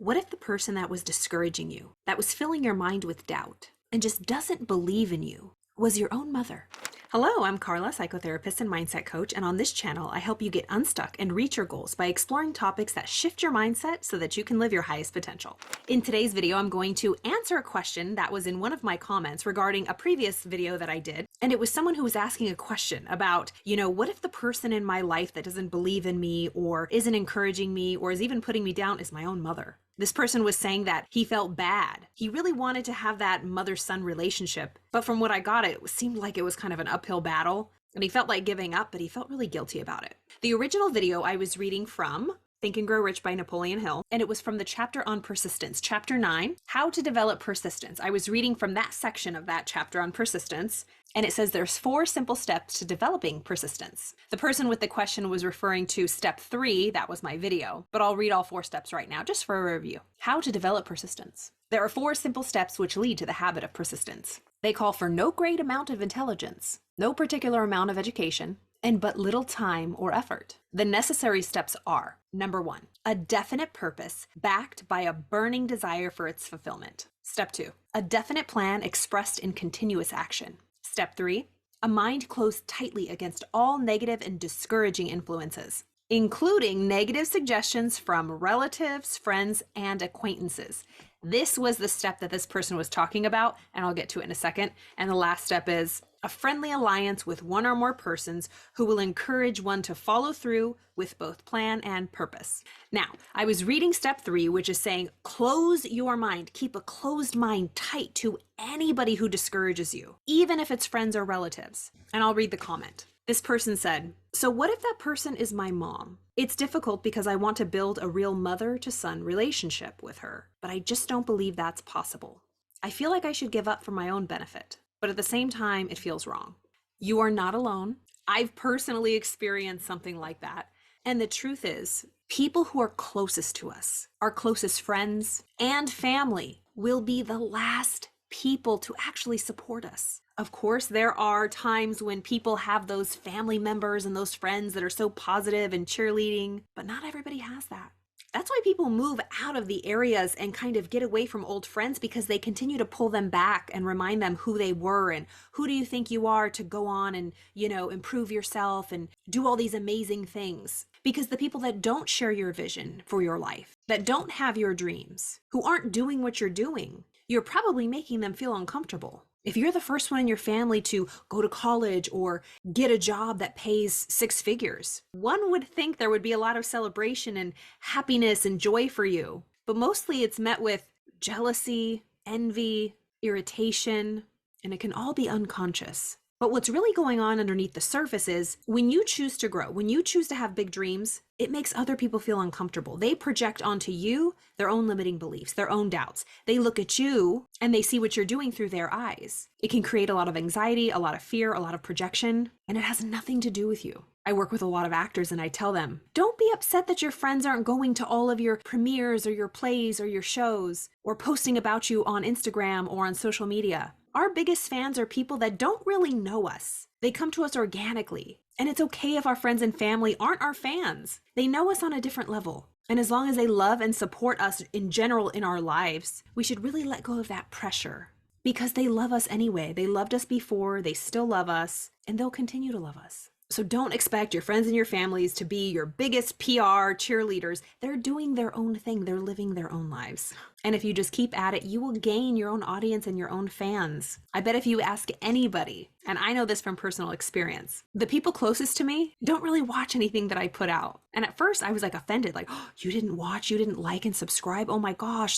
What if the person that was discouraging you, that was filling your mind with doubt, and just doesn't believe in you, was your own mother? Hello, I'm Carla, psychotherapist and mindset coach, and on this channel, I help you get unstuck and reach your goals by exploring topics that shift your mindset so that you can live your highest potential. In today's video, I'm going to answer a question that was in one of my comments regarding a previous video that I did, and it was someone who was asking a question about, what if the person in my life that doesn't believe in me or isn't encouraging me or is even putting me down is my own mother? This person was saying that he felt bad. He really wanted to have that mother-son relationship, but from what I got, it seemed like it was kind of an uphill battle, and he felt like giving up, but he felt really guilty about it. The original video I was reading from Think and Grow Rich by Napoleon Hill, and it was from the chapter on persistence, chapter 9, How to Develop Persistence. I was reading from that section of that chapter on persistence, and it says there's 4 simple steps to developing persistence. The person with the question was referring to step 3, that was my video, but I'll read all 4 steps right now just for a review. How to develop persistence. There are 4 simple steps which lead to the habit of persistence. They call for no great amount of intelligence, no particular amount of education, and but little time or effort. The necessary steps are: number 1, a definite purpose backed by a burning desire for its fulfillment. Step 2, a definite plan expressed in continuous action. Step 3, a mind closed tightly against all negative and discouraging influences, including negative suggestions from relatives, friends, and acquaintances. This was the step that this person was talking about, and I'll get to it in a second. And the last step is a friendly alliance with one or more persons who will encourage one to follow through with both plan and purpose. Now, I was reading step 3, which is saying, close your mind, keep a closed mind tight to anybody who discourages you, even if it's friends or relatives. And I'll read the comment. This person said, so what if that person is my mom? It's difficult because I want to build a real mother-to-son relationship with her, but I just don't believe that's possible. I feel like I should give up for my own benefit, but at the same time, it feels wrong. You are not alone. I've personally experienced something like that. And the truth is, people who are closest to us, our closest friends and family, will be the last people to actually support us. Of course, there are times when people have those family members and those friends that are so positive and cheerleading, but not everybody has that. That's why people move out of the areas and kind of get away from old friends, because they continue to pull them back and remind them who they were and who do you think you are to go on and, improve yourself and do all these amazing things. Because the people that don't share your vision for your life, that don't have your dreams, who aren't doing what you're doing, you're probably making them feel uncomfortable. If you're the first one in your family to go to college or get a job that pays 6 figures, one would think there would be a lot of celebration and happiness and joy for you. But mostly it's met with jealousy, envy, irritation, and it can all be unconscious. But what's really going on underneath the surface is when you choose to grow, when you choose to have big dreams, it makes other people feel uncomfortable. They project onto you their own limiting beliefs, their own doubts. They look at you and they see what you're doing through their eyes. It can create a lot of anxiety, a lot of fear, a lot of projection, and it has nothing to do with you. I work with a lot of actors and I tell them, don't be upset that your friends aren't going to all of your premieres or your plays or your shows or posting about you on Instagram or on social media. Our biggest fans are people that don't really know us. They come to us organically. And it's okay if our friends and family aren't our fans. They know us on a different level. And as long as they love and support us in general in our lives, we should really let go of that pressure. Because they love us anyway. They loved us before, they still love us, and they'll continue to love us. So don't expect your friends and your families to be your biggest PR cheerleaders. They're doing their own thing. They're living their own lives. And if you just keep at it, you will gain your own audience and your own fans. I bet if you ask anybody, and I know this from personal experience, the people closest to me don't really watch anything that I put out. And at first I was offended, oh, you didn't watch, you didn't like and subscribe. Oh my gosh,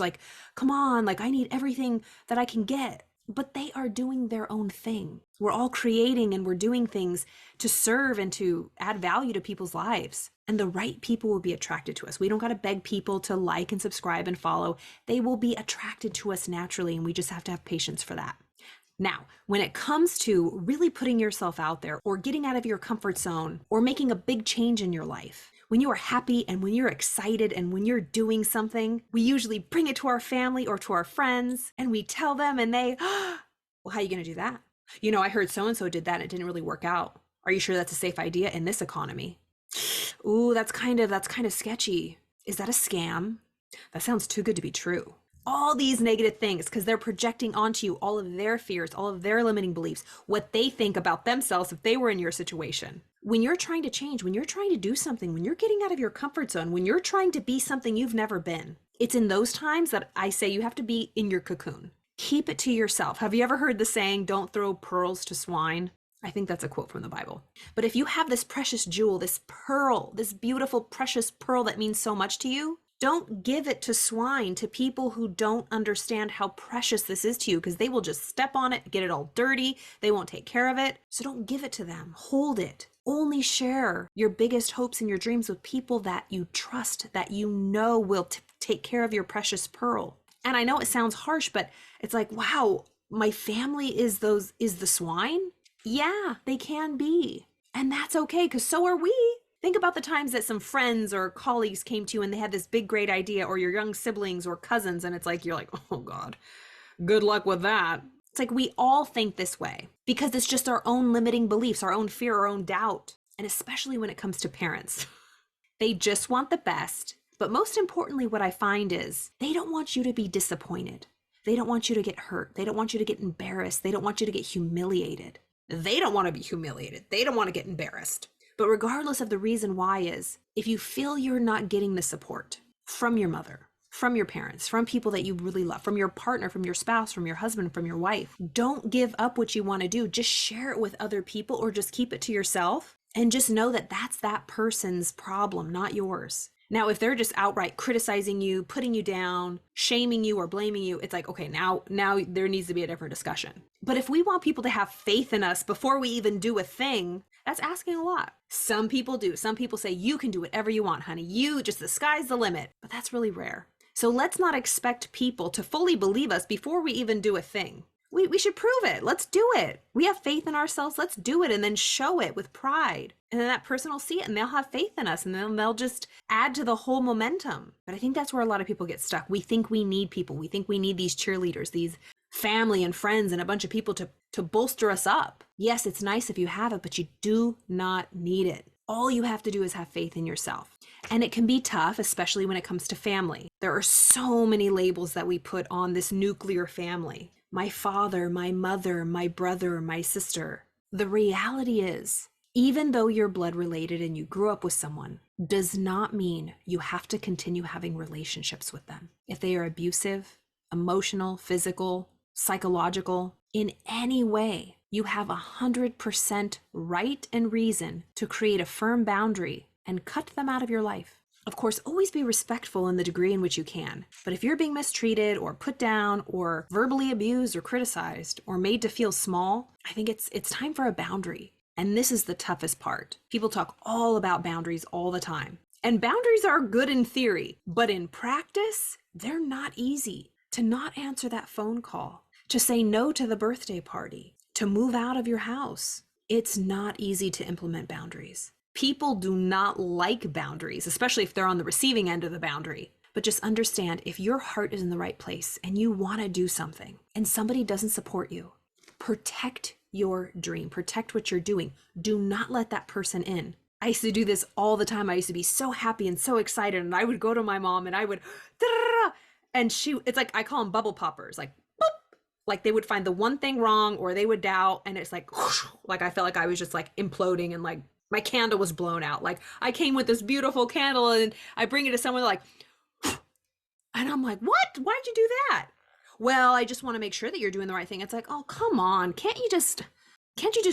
come on, I need everything that I can get. But they are doing their own thing. We're all creating and we're doing things to serve and to add value to people's lives. And the right people will be attracted to us. We don't got to beg people to like and subscribe and follow. They will be attracted to us naturally, and we just have to have patience for that. Now, when it comes to really putting yourself out there or getting out of your comfort zone or making a big change in your life, when you are happy and when you're excited and when you're doing something, we usually bring it to our family or to our friends and we tell them and they, well, how are you going to do that? I heard so-and-so did that and it didn't really work out. Are you sure that's a safe idea in this economy? Ooh, that's kind of sketchy. Is that a scam? That sounds too good to be true. All these negative things because they're projecting onto you all of their fears, all of their limiting beliefs, what they think about themselves if they were in your situation. When you're trying to change, when you're trying to do something, when you're getting out of your comfort zone, when you're trying to be something you've never been, it's in those times that I say you have to be in your cocoon. Keep it to yourself. Have you ever heard the saying, don't throw pearls to swine? I think that's a quote from the Bible. But if you have this precious jewel, this pearl, this beautiful, precious pearl that means so much to you, don't give it to swine, to people who don't understand how precious this is to you, because they will just step on it, get it all dirty. They won't take care of it. So don't give it to them. Hold it. Only share your biggest hopes and your dreams with people that you trust, that you know will take care of your precious pearl. And I know it sounds harsh, but it's like, wow, my family is the swine? Yeah, they can be. And that's okay, because so are we. Think about the times that some friends or colleagues came to you and they had this big, great idea, or your young siblings or cousins, and it's like, you're like, oh God, good luck with that. It's like we all think this way because it's just our own limiting beliefs, our own fear, our own doubt. And especially when it comes to parents, they just want the best. But most importantly, what I find is they don't want you to be disappointed. They don't want you to get hurt. They don't want you to get embarrassed. They don't want you to get humiliated. They don't want to be humiliated. They don't want to get embarrassed. But regardless of the reason why is, if you feel you're not getting the support from your mother, from your parents, from people that you really love, from your partner, from your spouse, from your husband, from your wife, don't give up what you want to do. Just share it with other people or just keep it to yourself and just know that that's that person's problem, not yours. Now, if they're just outright criticizing you, putting you down, shaming you or blaming you, it's like, okay, now there needs to be a different discussion. But if we want people to have faith in us before we even do a thing, that's asking a lot. Some people do. Some people say, you can do whatever you want, honey. The sky's the limit. But that's really rare. So let's not expect people to fully believe us before we even do a thing. We should prove it. Let's do it. We have faith in ourselves. Let's do it and then show it with pride. And then that person will see it and they'll have faith in us and then they'll just add to the whole momentum. But I think that's where a lot of people get stuck. We think we need people. We think we need these cheerleaders, these family and friends and a bunch of people to bolster us up. Yes, it's nice if you have it, but you do not need it. All you have to do is have faith in yourself. And it can be tough, especially when it comes to family. There are so many labels that we put on this nuclear family. My father, my mother, my brother, my sister. The reality is, even though you're blood related and you grew up with someone, does not mean you have to continue having relationships with them. If they are abusive, emotional, physical, psychological, in any way, you have 100% right and reason to create a firm boundary and cut them out of your life. Of course, always be respectful in the degree in which you can. But if you're being mistreated or put down or verbally abused or criticized or made to feel small, I think it's time for a boundary. And this is the toughest part. People talk all about boundaries all the time. And boundaries are good in theory, but in practice, they're not easy. To not answer that phone call, to say no to the birthday party, to move out of your house. It's not easy to implement boundaries. People do not like boundaries, especially if they're on the receiving end of the boundary. But just understand, if your heart is in the right place and you want to do something and somebody doesn't support you, protect your dream, protect what you're doing. Do not let that person in. I used to do this all the time. I used to be so happy and so excited, and I would go to my mom and I would, and it's like, I call them bubble poppers, like, boop, like they would find the one thing wrong or they would doubt, and it's like, like I felt like I was just like imploding and like my candle was blown out. Like I came with this beautiful candle and I bring it to someone like, and I'm like, what? Why'd you do that? Well, I just want to make sure that you're doing the right thing. It's like, oh, come on. Can't you just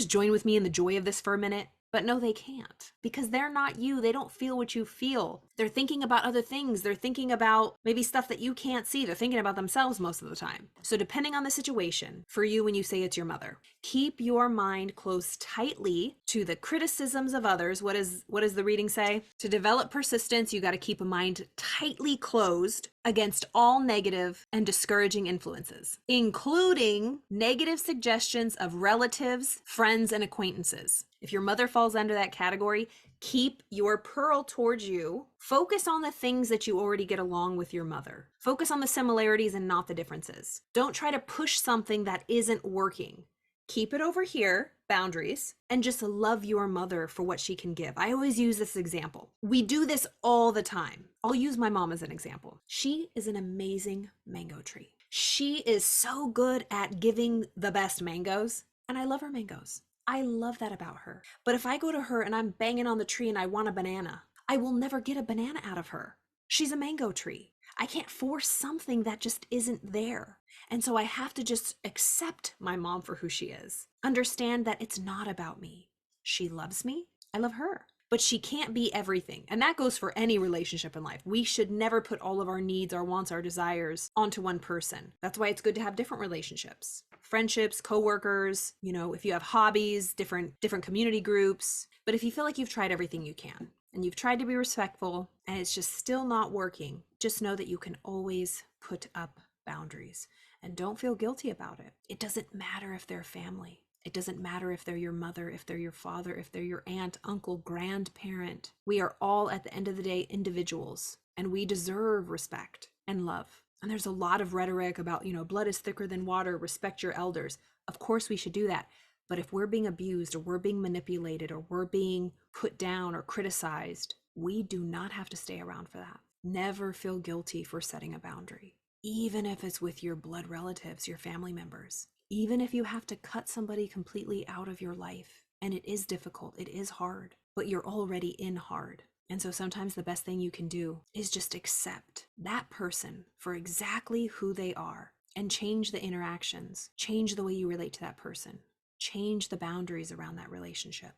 join with me in the joy of this for a minute? But no, they can't, because they're not you. They don't feel what you feel. They're thinking about other things. They're thinking about maybe stuff that you can't see. They're thinking about themselves most of the time. So depending on the situation, for you, when you say it's your mother, keep your mind closed tightly to the criticisms of others. What does the reading say? To develop persistence, you got to keep a mind tightly closed against all negative and discouraging influences, including negative suggestions of relatives, friends, and acquaintances. If your mother falls under that category, keep your pearl towards you. Focus on the things that you already get along with your mother. Focus on the similarities and not the differences. Don't try to push something that isn't working. Keep it over here, boundaries, and just love your mother for what she can give. I always use this example. We do this all the time. I'll use my mom as an example. She is an amazing mango tree. She is so good at giving the best mangoes, and I love her mangoes. I love that about her. But if I go to her and I'm banging on the tree and I want a banana, I will never get a banana out of her. She's a mango tree. I can't force something that just isn't there. And so I have to just accept my mom for who she is. Understand that it's not about me. She loves me. I love her. But she can't be everything. And that goes for any relationship in life. We should never put all of our needs, our wants, our desires onto one person. That's why it's good to have different relationships. Friendships, coworkers, if you have hobbies, different community groups. But if you feel like you've tried everything you can, and you've tried to be respectful and it's just still not working, just know that you can always put up boundaries and don't feel guilty about it. It doesn't matter if they're family. It doesn't matter if they're your mother, if they're your father, if they're your aunt, uncle, grandparent. We are all, at the end of the day, individuals, and we deserve respect and love. And there's a lot of rhetoric about, blood is thicker than water, respect your elders. Of course we should do that. But if we're being abused or we're being manipulated or we're being put down or criticized, we do not have to stay around for that. Never feel guilty for setting a boundary, even if it's with your blood relatives, your family members, even if you have to cut somebody completely out of your life. And it is difficult, it is hard, but you're already in hard. And so sometimes the best thing you can do is just accept that person for exactly who they are and change the interactions, change the way you relate to that person. Change the boundaries around that relationship.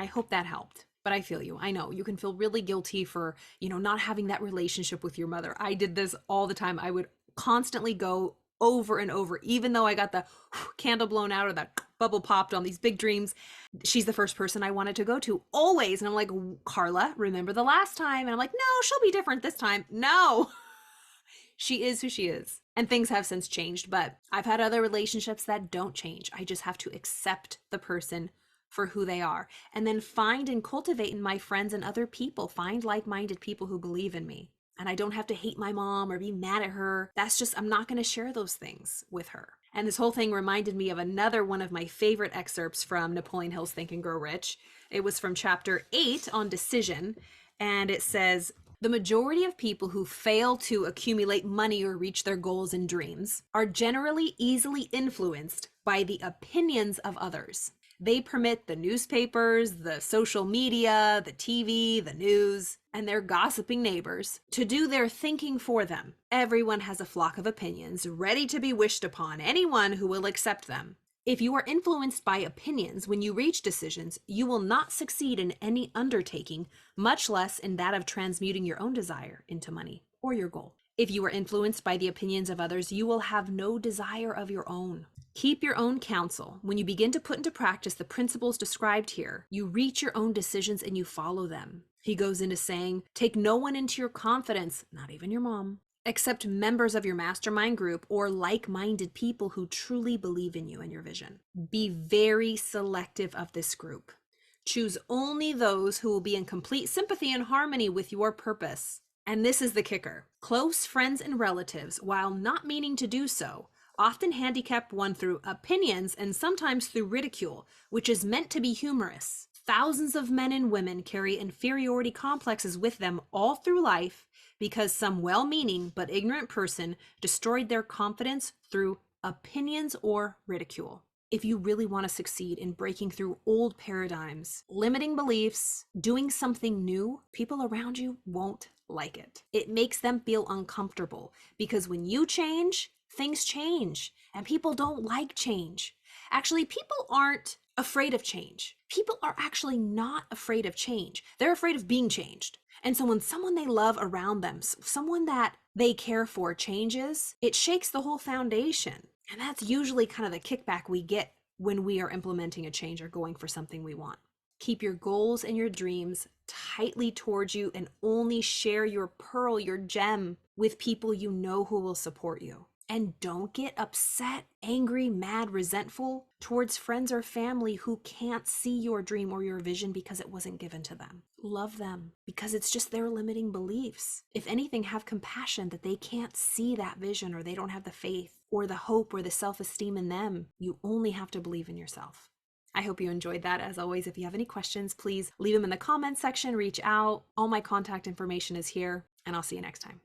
I hope that helped, but I feel you. I know you can feel really guilty for, not having that relationship with your mother. I did this all the time. I would constantly go over and over, even though I got the candle blown out or that bubble popped on these big dreams. She's the first person I wanted to go to always. And I'm like, Carla, remember the last time? And I'm like, no, she'll be different this time. No. She is who she is. And things have since changed, but I've had other relationships that don't change. I just have to accept the person for who they are and then find and cultivate in my friends and other people, find like-minded people who believe in me. And I don't have to hate my mom or be mad at her. That's just, I'm not going to share those things with her. And this whole thing reminded me of another one of my favorite excerpts from Napoleon Hill's Think and Grow Rich. It was from chapter 8 on decision. And it says, the majority of people who fail to accumulate money or reach their goals and dreams are generally easily influenced by the opinions of others. They permit the newspapers, the social media, the TV, the news, and their gossiping neighbors to do their thinking for them. Everyone has a flock of opinions ready to be wished upon anyone who will accept them. If you are influenced by opinions when you reach decisions, you will not succeed in any undertaking, much less in that of transmuting your own desire into money or your goal. If you are influenced by the opinions of others, you will have no desire of your own. Keep your own counsel. When you begin to put into practice the principles described here, you reach your own decisions and you follow them. He goes into saying, take no one into your confidence, not even your mom, except members of your mastermind group or like-minded people who truly believe in you and your vision. Be very selective of this group. Choose only those who will be in complete sympathy and harmony with your purpose. And this is the kicker. Close friends and relatives, while not meaning to do so, often handicap one through opinions and sometimes through ridicule, which is meant to be humorous. Thousands of men and women carry inferiority complexes with them all through life because some well-meaning but ignorant person destroyed their confidence through opinions or ridicule. If you really want to succeed in breaking through old paradigms, limiting beliefs, doing something new, people around you won't like it. It makes them feel uncomfortable because when you change, things change, and people don't like change. Actually, people aren't afraid of change. People are actually not afraid of change. They're afraid of being changed. And so when someone they love around them, someone that they care for changes, it shakes the whole foundation. And that's usually kind of the kickback we get when we are implementing a change or going for something we want. Keep your goals and your dreams tightly towards you and only share your pearl, your gem, with people you know who will support you. And don't get upset, angry, mad, resentful towards friends or family who can't see your dream or your vision because it wasn't given to them. Love them, because it's just their limiting beliefs. If anything, have compassion that they can't see that vision, or they don't have the faith or the hope or the self-esteem in them. You only have to believe in yourself. I hope you enjoyed that. As always, if you have any questions, please leave them in the comments section, reach out. All my contact information is here, and I'll see you next time.